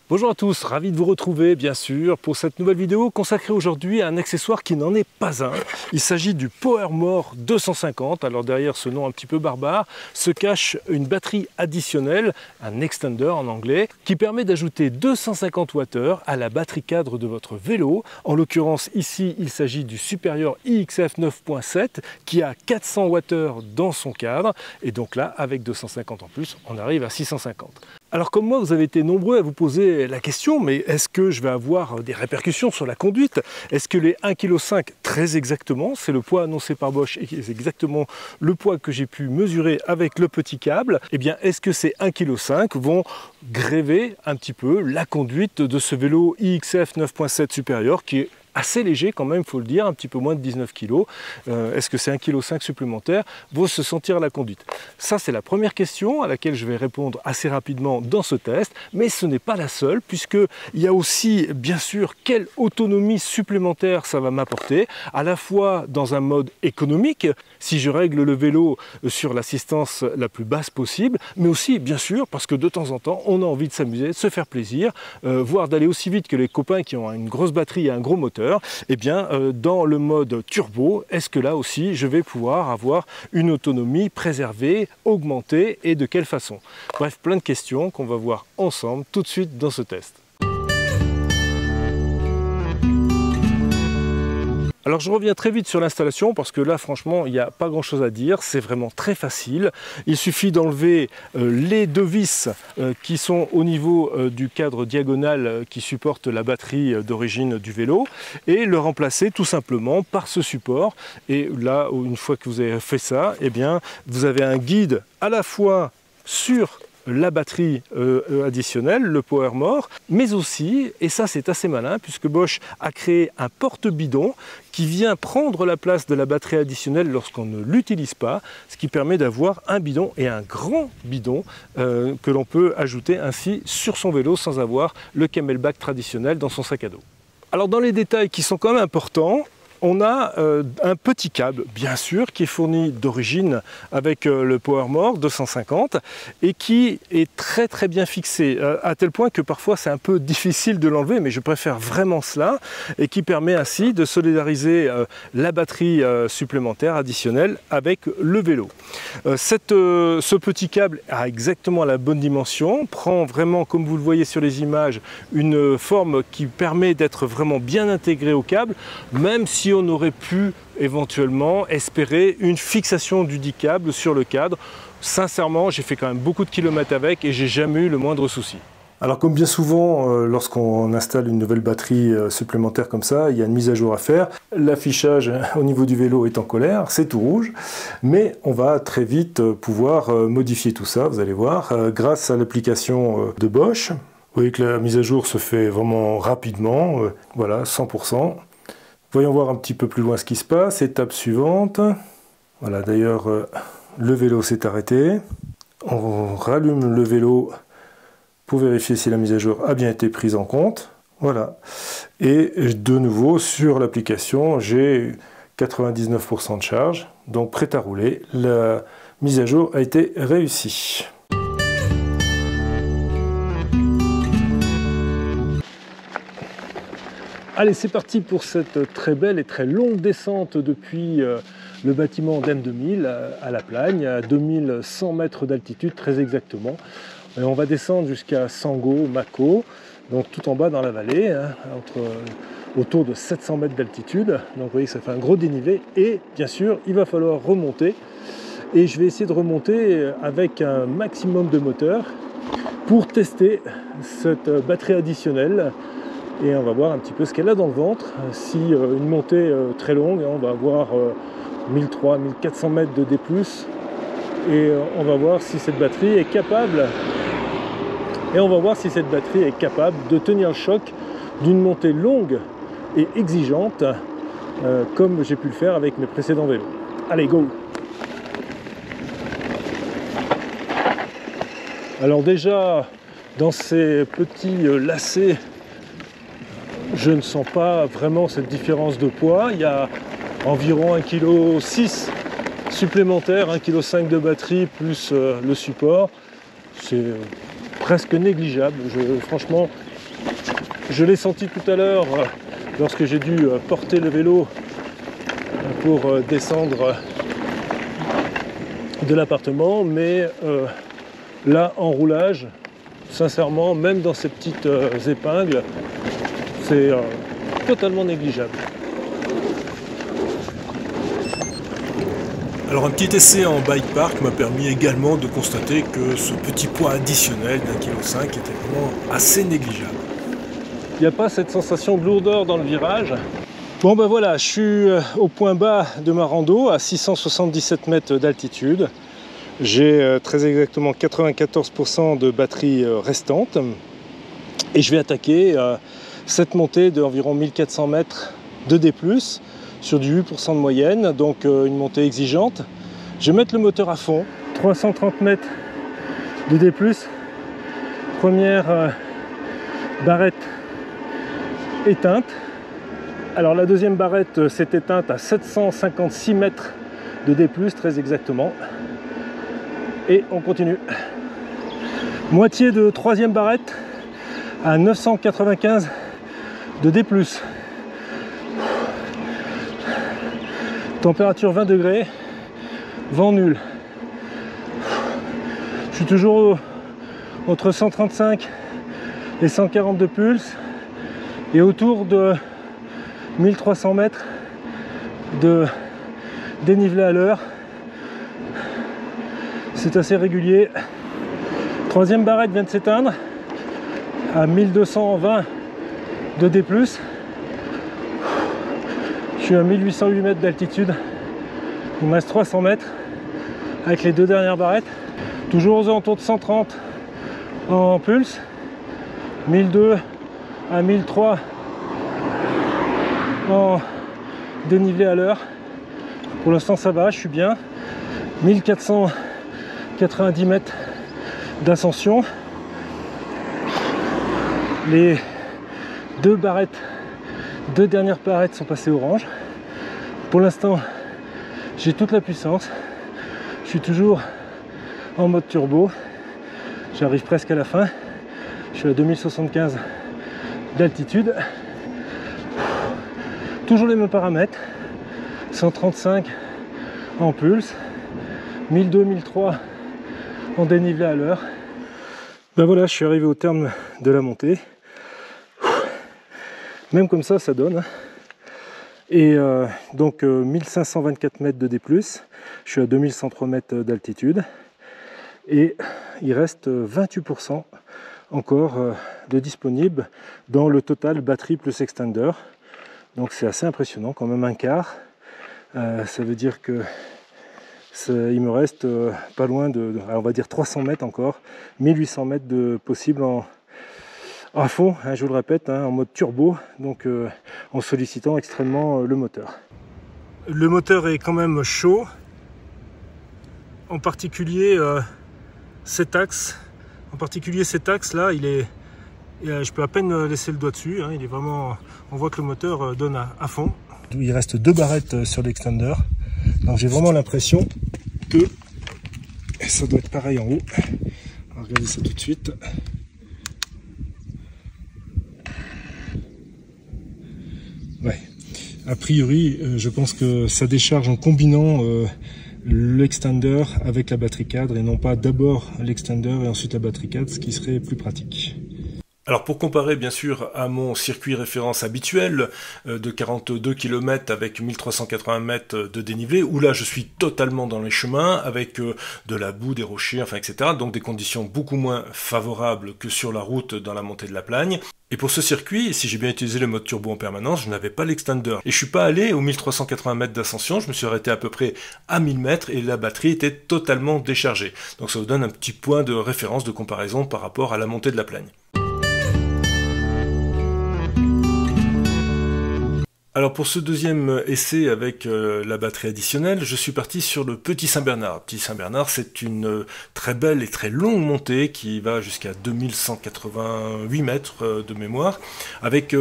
Bonjour à tous, ravi de vous retrouver bien sûr pour cette nouvelle vidéo consacrée aujourd'hui à un accessoire qui n'en est pas un. Il s'agit du PowerMore 250. Alors derrière ce nom un petit peu barbare se cache une batterie additionnelle, un extender en anglais, qui permet d'ajouter 250 Wh à la batterie cadre de votre vélo. En l'occurrence ici il s'agit du Superior IXF 9.7 qui a 400 Wh dans son cadre et donc là avec 250 en plus on arrive à 650. Alors comme moi, vous avez été nombreux à vous poser la question, mais est-ce que je vais avoir des répercussions sur la conduite? Est-ce que les 1,5 kg, très exactement, c'est le poids annoncé par Bosch et c'est exactement le poids que j'ai pu mesurer avec le petit câble, eh bien est-ce que ces 1,5 kg vont gréver un petit peu la conduite de ce vélo IXF 9.7 Superior qui est assez léger quand même, il faut le dire, un petit peu moins de 19 kg. Est-ce que c'est 1,5 kg supplémentaire vaut se sentir à la conduite? Ça, c'est la première question à laquelle je vais répondre assez rapidement dans ce test, mais ce n'est pas la seule, puisqu'il y a aussi, bien sûr, quelle autonomie supplémentaire ça va m'apporter, à la fois dans un mode économique, si je règle le vélo sur l'assistance la plus basse possible, mais aussi, bien sûr, parce que de temps en temps, on a envie de s'amuser, de se faire plaisir, voire d'aller aussi vite que les copains qui ont une grosse batterie et un gros moteur. Eh bien, dans le mode turbo, est-ce que là aussi je vais pouvoir avoir une autonomie préservée, augmentée et de quelle façon? Bref, plein de questions qu'on va voir ensemble tout de suite dans ce test. Alors je reviens très vite sur l'installation parce que là franchement il n'y a pas grand chose à dire, c'est vraiment très facile. Il suffit d'enlever les deux vis qui sont au niveau du cadre diagonal qui supporte la batterie d'origine du vélo et le remplacer tout simplement par ce support. Et là, une fois que vous avez fait ça, eh bien vous avez un guide à la fois sur la batterie additionnelle, le PowerMore, mais aussi, et ça c'est assez malin, puisque Bosch a créé un porte-bidon qui vient prendre la place de la batterie additionnelle lorsqu'on ne l'utilise pas, ce qui permet d'avoir un bidon et un grand bidon que l'on peut ajouter ainsi sur son vélo sans avoir le camelback traditionnel dans son sac à dos. Alors dans les détails qui sont quand même importants, on a un petit câble, bien sûr, qui est fourni d'origine avec le PowerMore 250 et qui est très très bien fixé, à tel point que parfois c'est un peu difficile de l'enlever, mais je préfère vraiment cela, et qui permet ainsi de solidariser la batterie supplémentaire additionnelle avec le vélo. Ce petit câble a exactement la bonne dimension, prend vraiment, comme vous le voyez sur les images, une forme qui permet d'être vraiment bien intégré au câble, même si on aurait pu éventuellement espérer une fixation du dit câble sur le cadre. Sincèrement, j'ai fait quand même beaucoup de kilomètres avec et j'ai jamais eu le moindre souci. Alors comme bien souvent, lorsqu'on installe une nouvelle batterie supplémentaire comme ça, il y a une mise à jour à faire. L'affichage au niveau du vélo est en colère, c'est tout rouge, mais on va très vite pouvoir modifier tout ça, vous allez voir, grâce à l'application de Bosch. Vous voyez que la mise à jour se fait vraiment rapidement, voilà, 100%. Voyons voir un petit peu plus loin ce qui se passe. Étape suivante. Voilà, d'ailleurs, le vélo s'est arrêté. On rallume le vélo pour vérifier si la mise à jour a bien été prise en compte. Voilà. Et de nouveau, sur l'application, j'ai 99% de charge, donc prêt à rouler. La mise à jour a été réussie. Allez, c'est parti pour cette très belle et très longue descente depuis le bâtiment d'M2000 à La Plagne, à 2100 mètres d'altitude très exactement. Et on va descendre jusqu'à Sango, Mako, donc tout en bas dans la vallée, hein, autour de 700 mètres d'altitude. Donc vous voyez que ça fait un gros dénivelé et bien sûr il va falloir remonter. Et je vais essayer de remonter avec un maximum de moteur pour tester cette batterie additionnelle. Et on va voir un petit peu ce qu'elle a dans le ventre. Si une montée très longue, on va avoir 1300-1400 mètres de D+. Et on va voir si cette batterie est capable. De tenir le choc d'une montée longue et exigeante, comme j'ai pu le faire avec mes précédents vélos. Allez, go! Alors déjà, dans ces petits lacets, je ne sens pas vraiment cette différence de poids. Il y a environ 1,6 kg supplémentaire, 1,5 kg de batterie plus le support. C'est presque négligeable. Franchement, Je l'ai senti tout à l'heure lorsque j'ai dû porter le vélo pour descendre de l'appartement, mais là en roulage, sincèrement, même dans ces petites épingles, c'est totalement négligeable. Alors un petit essai en bike park m'a permis également de constater que ce petit poids additionnel d'1,5 kg était vraiment assez négligeable. Il n'y a pas cette sensation de lourdeur dans le virage. Bon ben voilà, je suis au point bas de ma rando, à 677 mètres d'altitude. J'ai très exactement 94% de batterie restante. Et je vais attaquer cette montée d'environ 1400 mètres de D+, sur du 8% de moyenne, donc une montée exigeante. Je vais mettre le moteur à fond, 330 mètres de D+, première barrette éteinte. Alors la deuxième barrette s'est éteinte à 756 mètres de D+, très exactement. Et on continue. Moitié de troisième barrette à 995 de D+. Température 20 degrés, vent nul. Je suis toujours entre 135 et 140 de pulse et autour de 1300 mètres de dénivelé à l'heure. C'est assez régulier. Troisième barrette vient de s'éteindre à 1220 de D+. Je suis à 1808 mètres d'altitude. Il me reste 300 mètres avec les deux dernières barrettes. Toujours aux alentours de 130 en pulse. 1200 à 1300 en dénivelé à l'heure. Pour l'instant ça va, je suis bien. 1490 mètres d'ascension. Les deux dernières barrettes sont passées orange. Pour l'instant, j'ai toute la puissance. Je suis toujours en mode turbo. J'arrive presque à la fin. Je suis à 2075 d'altitude. Toujours les mêmes paramètres. 135 en pulse. 1200-1300 en dénivelé à l'heure. Ben voilà, je suis arrivé au terme de la montée. Même comme ça donne. Et donc 1524 mètres de D+, je suis à 2103 mètres d'altitude. Et il reste 28% encore de disponible dans le total batterie plus extender. Donc c'est assez impressionnant, quand même un quart. Ça veut dire que il me reste pas loin de, on va dire 300 mètres encore, 1800 mètres de possible à fond, hein, je vous le répète, hein, en mode turbo, donc en sollicitant extrêmement le moteur. Le moteur est quand même chaud, en particulier cet axe. En particulier cet axe là, je peux à peine laisser le doigt dessus, hein, il est vraiment, on voit que le moteur donne à fond. Il reste deux barrettes sur l'extender, donc j'ai vraiment l'impression que ça doit être pareil en haut. On va regarder ça tout de suite. Ouais, a priori, je pense que ça décharge en combinant l'extender avec la batterie cadre et non pas d'abord l'extender et ensuite la batterie cadre, ce qui serait plus pratique. Alors pour comparer bien sûr à mon circuit référence habituel de 42 km avec 1380 mètres de dénivelé, où là je suis totalement dans les chemins avec de la boue, des rochers, enfin etc. Donc des conditions beaucoup moins favorables que sur la route dans la montée de la Plagne. Et pour ce circuit, si j'ai bien utilisé le mode turbo en permanence, je n'avais pas l'extender. Et je suis pas allé aux 1380 mètres d'ascension, je me suis arrêté à peu près à 1000 mètres et la batterie était totalement déchargée. Donc ça vous donne un petit point de référence, de comparaison par rapport à la montée de la Plagne. Alors pour ce deuxième essai avec la batterie additionnelle, je suis parti sur le Petit Saint-Bernard. Petit Saint-Bernard, c'est une très belle et très longue montée qui va jusqu'à 2188 mètres de mémoire, avec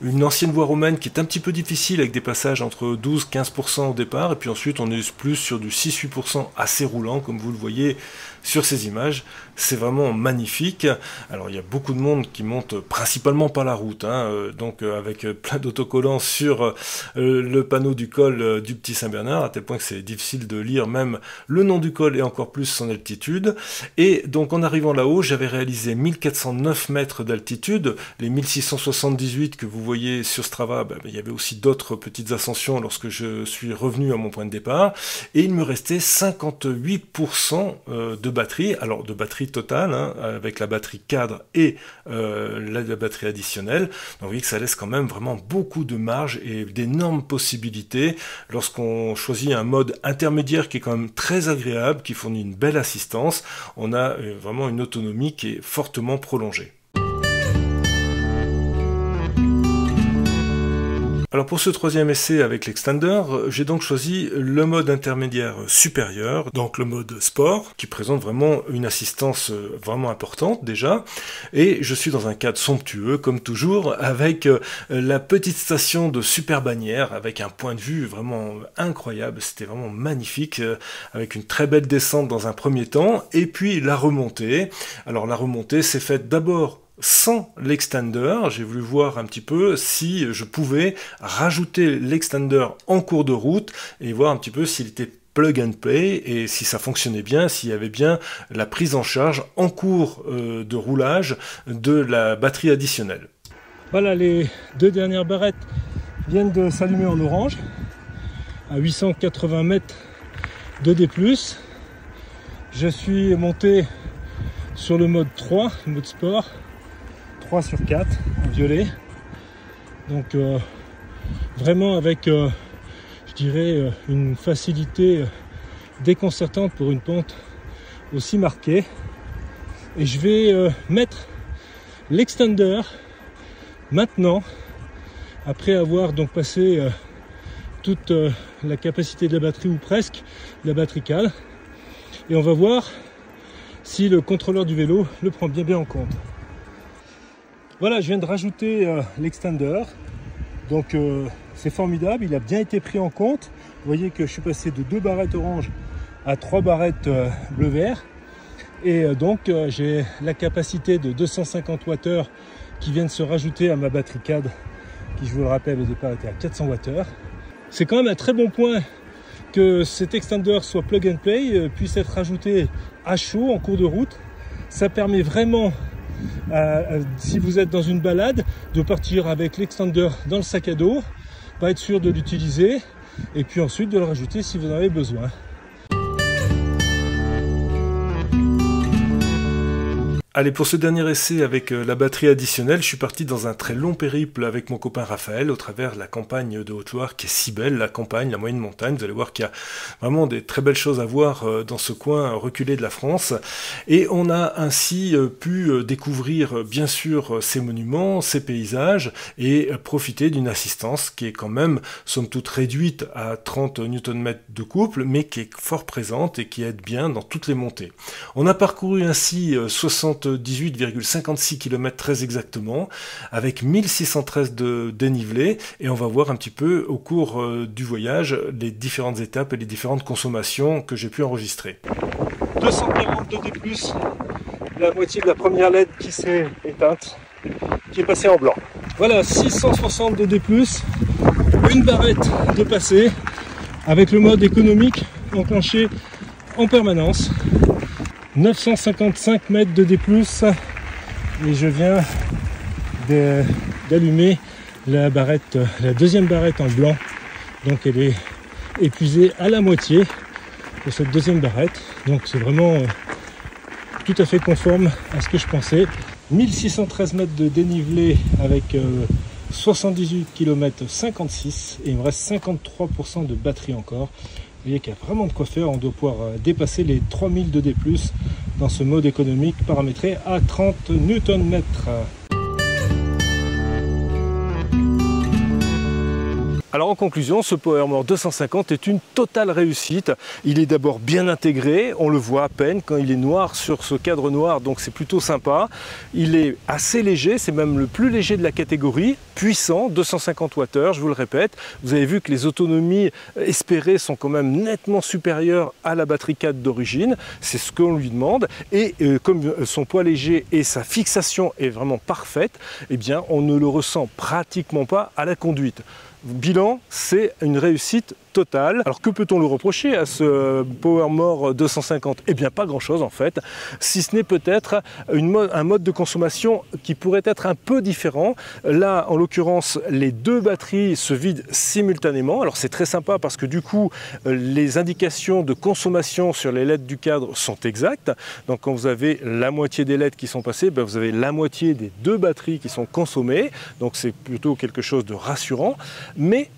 une ancienne voie romaine qui est un petit peu difficile, avec des passages entre 12-15% au départ, et puis ensuite on est plus sur du 6-8% assez roulant, comme vous le voyez sur ces images. c'est vraiment magnifique. Alors il y a beaucoup de monde qui monte principalement par la route, hein, donc avec plein d'autocollants sur le panneau du col du Petit Saint-Bernard, à tel point que c'est difficile de lire même le nom du col et encore plus son altitude. Et donc en arrivant là-haut, j'avais réalisé 1409 mètres d'altitude, les 1678 que vous voyez sur Strava, il y avait aussi d'autres petites ascensions lorsque je suis revenu à mon point de départ, et il me restait 58% de batterie, alors de batterie totale, hein, avec la batterie cadre et la batterie additionnelle. Donc vous voyez que ça laisse quand même vraiment beaucoup de marge et d'énormes possibilités lorsqu'on choisit un mode intermédiaire qui est quand même très agréable, qui fournit une belle assistance. On a vraiment une autonomie qui est fortement prolongée. Alors pour ce troisième essai avec l'Extender, j'ai donc choisi le mode intermédiaire supérieur, donc le mode sport, qui présente vraiment une assistance vraiment importante déjà, et je suis dans un cadre somptueux, comme toujours, avec la petite station de Super Bagnères, avec un point de vue vraiment incroyable, c'était vraiment magnifique, avec une très belle descente dans un premier temps, et puis la remontée. Alors la remontée s'est faite d'abord sans l'Extender. J'ai voulu voir un petit peu si je pouvais rajouter l'Extender en cours de route et voir un petit peu s'il était plug and play et si ça fonctionnait bien, s'il y avait bien la prise en charge en cours de roulage de la batterie additionnelle. Voilà, les deux dernières barrettes viennent de s'allumer en orange à 880 mètres de D+. Je suis monté sur le mode 3, le mode sport, 3 sur 4 en violet, donc vraiment avec je dirais une facilité déconcertante pour une pente aussi marquée. Et je vais mettre l'Extender maintenant, après avoir donc passé toute la capacité de la batterie, ou presque la batterie cadre, et on va voir si le contrôleur du vélo le prend bien en compte. Voilà, je viens de rajouter l'Extender, donc c'est formidable, il a bien été pris en compte. Vous voyez que je suis passé de 2 barrettes orange à 3 barrettes bleu-vert, et donc j'ai la capacité de 250 Wh qui viennent se rajouter à ma batterie cadre, qui, je vous le rappelle, au départ était à 400 Wh. C'est quand même un très bon point que cet Extender soit plug and play, puisse être rajouté à chaud en cours de route. Ça permet vraiment, si vous êtes dans une balade, de partir avec l'Extender dans le sac à dos, pas être sûr de l'utiliser, et puis ensuite de le rajouter si vous en avez besoin. Allez, pour ce dernier essai avec la batterie additionnelle, je suis parti dans un très long périple avec mon copain Raphaël au travers de la campagne de Haute-Loire qui est si belle, la campagne, la moyenne montagne. Vous allez voir qu'il y a vraiment des très belles choses à voir dans ce coin reculé de la France. Et on a ainsi pu découvrir bien sûr ces monuments, ces paysages et profiter d'une assistance qui est quand même somme toute réduite à 30 Nm de couple, mais qui est fort présente et qui aide bien dans toutes les montées. On a parcouru ainsi 78,56 km très exactement, avec 1613 de dénivelé, et on va voir un petit peu au cours du voyage les différentes étapes et les différentes consommations que j'ai pu enregistrer. 240 de D+, la moitié de la première LED qui s'est éteinte, qui est passée en blanc. Voilà, 660 de D+, une barrette de passé, avec le mode économique enclenché en permanence. 955 mètres de D+, et je viens d'allumer la barrette, la deuxième barrette en blanc, donc elle est épuisée à la moitié pour cette deuxième barrette, donc c'est vraiment tout à fait conforme à ce que je pensais. 1613 mètres de dénivelé avec 78 km 56, et il me reste 53% de batterie encore. Vous voyez qu'il y a vraiment de quoi faire, on doit pouvoir dépasser les 3000 de D+, dans ce mode économique paramétré à 30 Nm. Alors en conclusion, ce PowerMore 250 est une totale réussite. Il est d'abord bien intégré, on le voit à peine quand il est noir sur ce cadre noir, donc c'est plutôt sympa. Il est assez léger, c'est même le plus léger de la catégorie, puissant, 250 Wh, je vous le répète. Vous avez vu que les autonomies espérées sont quand même nettement supérieures à la batterie 4 d'origine, c'est ce qu'on lui demande. Et comme son poids léger et sa fixation est vraiment parfaite, eh bien on ne le ressent pratiquement pas à la conduite. Bilan, c'est une réussite totale. Alors que peut-on le reprocher à ce PowerMore 250? Eh bien pas grand chose en fait, si ce n'est peut-être un mode de consommation qui pourrait être un peu différent. Là en l'occurrence les deux batteries se vident simultanément. Alors c'est très sympa parce que du coup les indications de consommation sur les LED du cadre sont exactes. Donc quand vous avez la moitié des LED qui sont passées, vous avez la moitié des deux batteries qui sont consommées. Donc c'est plutôt quelque chose de rassurant. Mais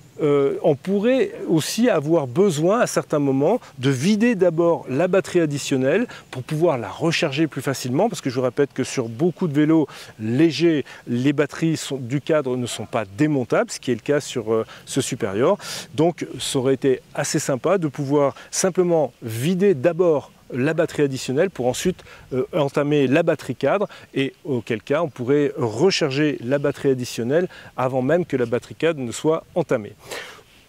on pourrait aussi avoir besoin à certains moments de vider d'abord la batterie additionnelle pour pouvoir la recharger plus facilement, parce que je vous répète que sur beaucoup de vélos légers, les batteries du cadre ne sont pas démontables, ce qui est le cas sur ce Superior. Donc ça aurait été assez sympa de pouvoir simplement vider d'abord la batterie additionnelle pour ensuite entamer la batterie cadre, et auquel cas on pourrait recharger la batterie additionnelle avant même que la batterie cadre ne soit entamée.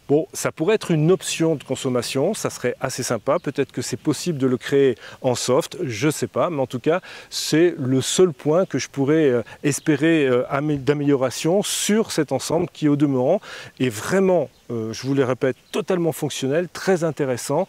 Bon, ça pourrait être une option de consommation, ça serait assez sympa, peut-être que c'est possible de le créer en soft, je ne sais pas, mais en tout cas c'est le seul point que je pourrais espérer d'amélioration sur cet ensemble qui au demeurant est vraiment, je vous le répète, totalement fonctionnel, très intéressant.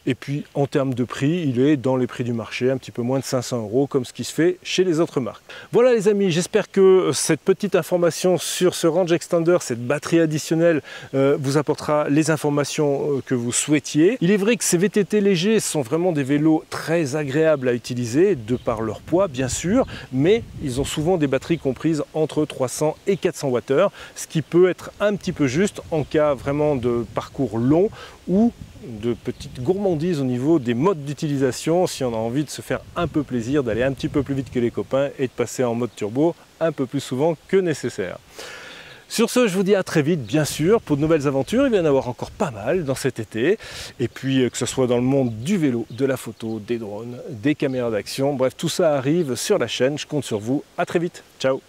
Et puis en termes de prix, il est dans les prix du marché, un petit peu moins de 500 € comme ce qui se fait chez les autres marques. Voilà les amis, j'espère que cette petite information sur ce range extender, cette batterie additionnelle, vous apportera les informations que vous souhaitiez. Il est vrai que ces VTT légers sont vraiment des vélos très agréables à utiliser, de par leur poids bien sûr, mais ils ont souvent des batteries comprises entre 300 et 400 Wh, ce qui peut être un petit peu juste en cas vraiment de parcours long ou de petites gourmandises au niveau des modes d'utilisation, si on a envie de se faire un peu plaisir, d'aller un petit peu plus vite que les copains et de passer en mode turbo un peu plus souvent que nécessaire. Sur ce, je vous dis à très vite, bien sûr, pour de nouvelles aventures. Il va y en avoir encore pas mal dans cet été. Et puis, que ce soit dans le monde du vélo, de la photo, des drones, des caméras d'action, bref, tout ça arrive sur la chaîne. Je compte sur vous. À très vite. Ciao.